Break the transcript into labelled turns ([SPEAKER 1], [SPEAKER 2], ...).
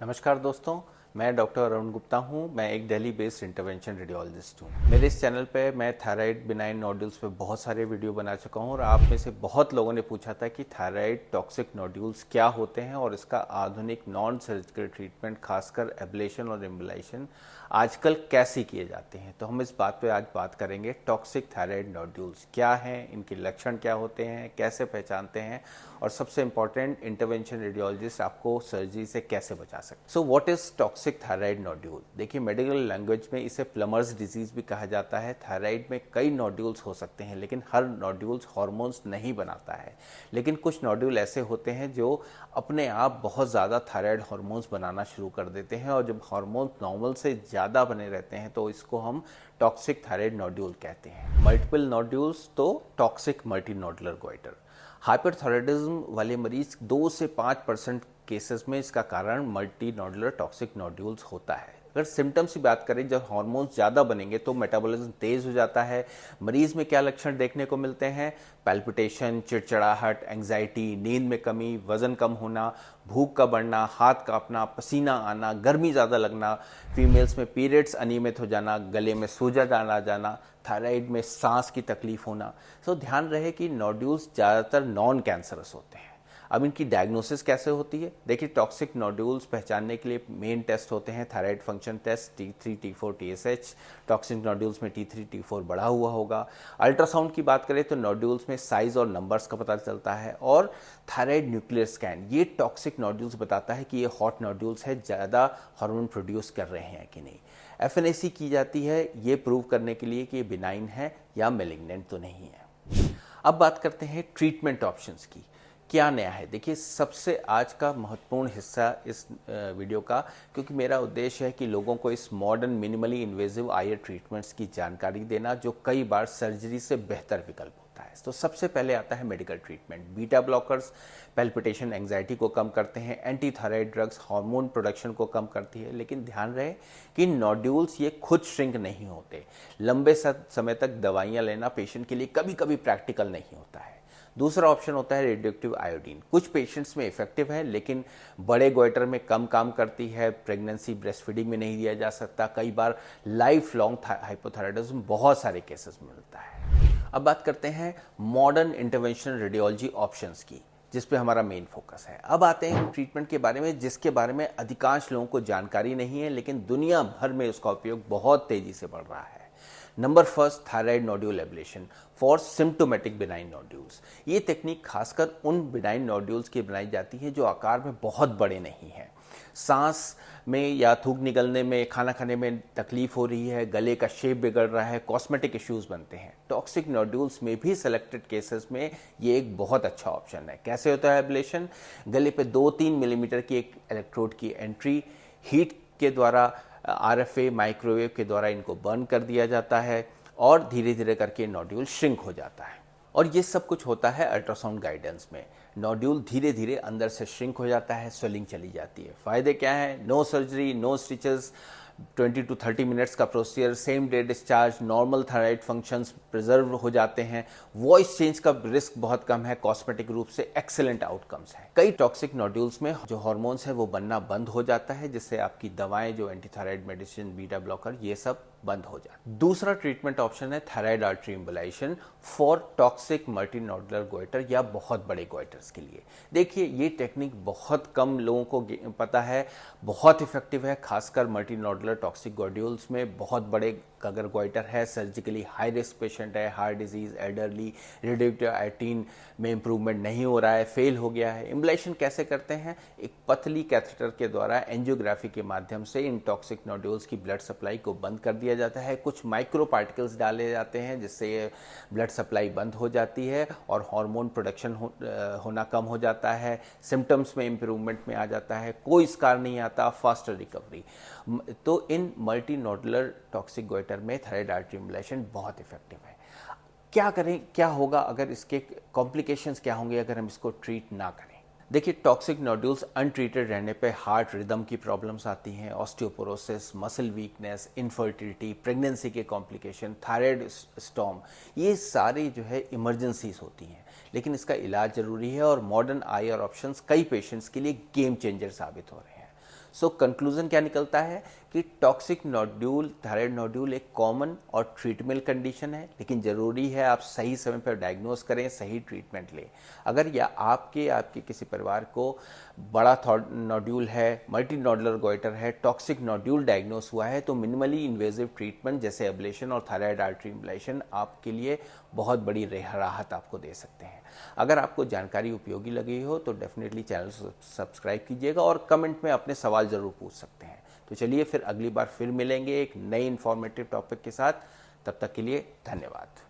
[SPEAKER 1] नमस्कार दोस्तों, मैं डॉक्टर अरुण गुप्ता हूं। मैं एक दिल्ली बेस्ड इंटरवेंशन रेडियोलॉजिस्ट हूं। मेरे इस चैनल पे मैं थायराइड बिनाइन नोड्यूल्स पे बहुत सारे वीडियो बना चुका हूं और आप में से बहुत लोगों ने पूछा था कि थायराइड टॉक्सिक नोड्यूल्स क्या होते हैं और इसका आधुनिक नॉन सर्जिकल ट्रीटमेंट खासकर एब्लेशन और एम्बुलाइजेशन आजकल कैसे किए जाते हैं। तो हम इस बात पे आज बात करेंगे। टॉक्सिक थायराइड नोड्यूल्स क्या हैं, इनके लक्षण क्या होते हैं, कैसे पहचानते हैं और सबसे इंपॉर्टेंट इंटरवेंशन रेडियोलॉजिस्ट आपको सर्जरी से कैसे बचा सकते। So what is toxic thyroid nodule? देखिए, मेडिकल लैंग्वेज में इसे प्लमर्स डिजीज भी कहा जाता है। थायराइड में कई नोड्यूल्स हो सकते हैं, लेकिन हर नोड्यूल्स हॉर्मोन्स नहीं बनाता है। लेकिन कुछ नोड्यूल ऐसे होते हैं जो अपने आप बहुत ज़्यादा थायराइड हॉर्मोन्स बनाना शुरू कर देते हैं और जब हॉर्मोन्स नॉर्मल से ज़्यादा बने रहते हैं तो इसको हम टॉक्सिक थायराइड नोड्यूल कहते हैं। मल्टीपल नोड्यूल्स तो toxic multi nodular goitre. Hyperthyroidism वाले मरीज 2 से 5% केसेस में इसका कारण मल्टी नोडुलर टॉक्सिक नोड्यूल्स होता है। अगर सिम्टम्स की बात करें, जब हार्मोन्स ज़्यादा बनेंगे तो मेटाबॉलिज्म तेज़ हो जाता है। मरीज में क्या लक्षण देखने को मिलते हैं? पैल्पिटेशन, चिड़चिड़ाहट, एंग्जाइटी, नींद में कमी, वजन कम होना, भूख का बढ़ना, हाथ कांपना, पसीना आना, गर्मी ज़्यादा लगना, फीमेल्स में पीरियड्स अनियमित हो जाना, गले में सूजन आ जाना, थायराइड में सांस की तकलीफ होना। तो ध्यान रहे कि नोड्यूल्स ज़्यादातर नॉन कैंसरस होते हैं। अब इनकी डायग्नोसिस कैसे होती है? देखिए, टॉक्सिक नोड्यूल्स पहचानने के लिए मेन टेस्ट होते हैं thyroid function test, T3, T4, TSH। Toxic nodules में T3, T4 बढ़ा हुआ होगा। अल्ट्रासाउंड की बात करें तो नोड्यूल्स में साइज और नंबर्स का पता चलता है। और थायराइड न्यूक्लियर स्कैन ये टॉक्सिक नोड्यूल्स बताता है कि ये हॉट नोड्यूल्स है, ज़्यादा हार्मोन प्रोड्यूस कर रहे हैं कि नहीं। FNAC की जाती है ये प्रूव करने के लिए कि ये बिनाइन है या मेलिग्नेंट तो नहीं है। अब बात करते हैं ट्रीटमेंट ऑप्शंस की। क्या नया है? देखिए, सबसे आज का महत्वपूर्ण हिस्सा इस वीडियो का, क्योंकि मेरा उद्देश्य है कि लोगों को इस मॉडर्न मिनिमली इन्वेजिव आई ट्रीटमेंट्स की जानकारी देना, जो कई बार सर्जरी से बेहतर विकल्प होता है। तो सबसे पहले आता है medical treatment. Beta blockers palpitation, anxiety को कम करते हैं। Anti thyroid drugs hormone production को कम करती है। लेकिन ध्यान रहे कि नोड्यूल्स ये खुद श्रिंक नहीं होते। लंबे समय तक दवाइयाँ लेना पेशेंट के लिए कभी कभी प्रैक्टिकल नहीं होता है। दूसरा ऑप्शन होता है रेडियोएक्टिव आयोडीन। कुछ पेशेंट्स में इफेक्टिव है, लेकिन बड़े गोइटर में कम काम करती है। प्रेगनेंसी ब्रेस्ट फीडिंग में नहीं दिया जा सकता। कई बार लाइफ लॉन्ग हाइपोथायराइडिज्म बहुत सारे केसेस में मिलता है। अब बात करते हैं मॉडर्न इंटरवेंशनल रेडियोलॉजी ऑप्शंस की, जिस पे हमारा मेन फोकस है। अब आते हैं ट्रीटमेंट के बारे में जिसके बारे में अधिकांश लोगों को जानकारी नहीं है, लेकिन दुनिया भर में उसका उपयोग बहुत तेजी से बढ़ रहा है। Number first, thyroid nodule ablation for symptomatic benign nodules. ये टेक्निक खासकर उन बिनाइन नोड्यूल्स की बनाई जाती है जो आकार में बहुत बड़े नहीं हैं। सांस में या थूक निकलने में, खाना खाने में तकलीफ हो रही है, गले का शेप बिगड़ रहा है, कॉस्मेटिक इश्यूज बनते हैं। टॉक्सिक नोड्यूल्स में भी सेलेक्टेड केसेस में ये एक बहुत अच्छा ऑप्शन है। कैसे होता है एब्लेशन? गले पे 2-3 मिलीमीटर की एक इलेक्ट्रोड की एंट्री, हीट के द्वारा, RFA माइक्रोवेव के द्वारा इनको बर्न कर दिया जाता है और धीरे धीरे करके नोड्यूल श्रिंक हो जाता है। और ये सब कुछ होता है अल्ट्रासाउंड गाइडेंस में। नोड्यूल धीरे धीरे अंदर से श्रिंक हो जाता है, स्वेलिंग चली जाती है। फायदे क्या हैं? No surgery, no stitches, 20 to 30 minutes का procedure, same day discharge, normal thyroid functions preserve हो जाते हैं, वॉइस चेंज का रिस्क बहुत कम है, कॉस्मेटिक रूप से एक्सेलेंट आउटकम्स हैं। कई टॉक्सिक नोड्यूल्स में जो हार्मोन्स है वो बनना बंद हो जाता है, जिससे आपकी दवाएं जो anti thyroid medicine, beta blocker, ये सब बंद हो जाता है। दूसरा ट्रीटमेंट ऑप्शन है thyroid artery embolisation for toxic multi nodular goitre या बहुत बड़े गोइटर्स के लिए। देखिए, ये टेक्निक बहुत कम लोगों को पता है, बहुत इफेक्टिव है, खासकर मल्टी नोडुलर टॉक्सिक नोड्यूल्स में। बहुत बड़े अगर गोइटर है, सर्जिकली हाई रिस्क पेशेंट है, heart disease, elderly, radioactive iodine में इंप्रूवमेंट नहीं हो रहा है, फेल हो गया है। एम्बुलाइजेशन कैसे करते हैं? एक पतली कैथेटर के द्वारा एंजियोग्राफी के माध्यम से इन टॉक्सिक नोड्यूल्स की ब्लड सप्लाई को बंद कर दिया जाता है। कुछ माइक्रो पार्टिकल्स डाले जाते हैं जिससे ये ब्लड सप्लाई बंद हो जाती है और हार्मोन प्रोडक्शन होना कम हो जाता है। सिम्टम्स में इंप्रूवमेंट में आ जाता है, कोई स्कार नहीं आता, फास्टर रिकवरी। तो इन मल्टी नोडुलर टॉक्सिक गोइटर में थायराइड आर्टरी एम्बुलाइजेशन बहुत इफेक्टिव है। क्या करें? क्या होगा अगर इसके कॉम्प्लिकेशंस क्या होंगे अगर हम इसको ट्रीट ना करें? देखिए, टॉक्सिक नोड्यूल्स अनट्रीटेड रहने पे हार्ट रिदम की प्रॉब्लम्स आती हैं, osteoporosis, muscle weakness, infertility, pregnancy के कॉम्प्लिकेशन, थायराइड स्टॉर्म, ये सारी जो है इमरजेंसीज होती हैं। लेकिन इसका इलाज जरूरी है और मॉडर्न IR ऑप्शंस कई पेशेंट्स के लिए गेम चेंजर साबित हो रहे हैं। सो कंक्लूजन क्या निकलता है कि टॉक्सिक नोड्यूल, थायराइड नोड्यूल एक कॉमन और ट्रीटमेबल कंडीशन है, लेकिन ज़रूरी है आप सही समय पर डायग्नोस करें, सही ट्रीटमेंट लें। अगर या आपके किसी परिवार को बड़ा नोड्यूल है, मल्टी नोडुलर गोइटर है, टॉक्सिक नोड्यूल डायग्नोस हुआ है, तो मिनिमली इन्वेजिव ट्रीटमेंट जैसे एब्लेशन और थायराइड आर्टरी एब्लेशन आपके लिए बहुत बड़ी राहत आपको दे सकते हैं। अगर आपको जानकारी उपयोगी लगी हो तो डेफिनेटली चैनल सब्सक्राइब कीजिएगा और कमेंट में अपने सवाल ज़रूर पूछ सकते हैं। तो चलिए फिर अगली बार फिर मिलेंगे एक नई इन्फॉर्मेटिव टॉपिक के साथ। तब तक के लिए धन्यवाद।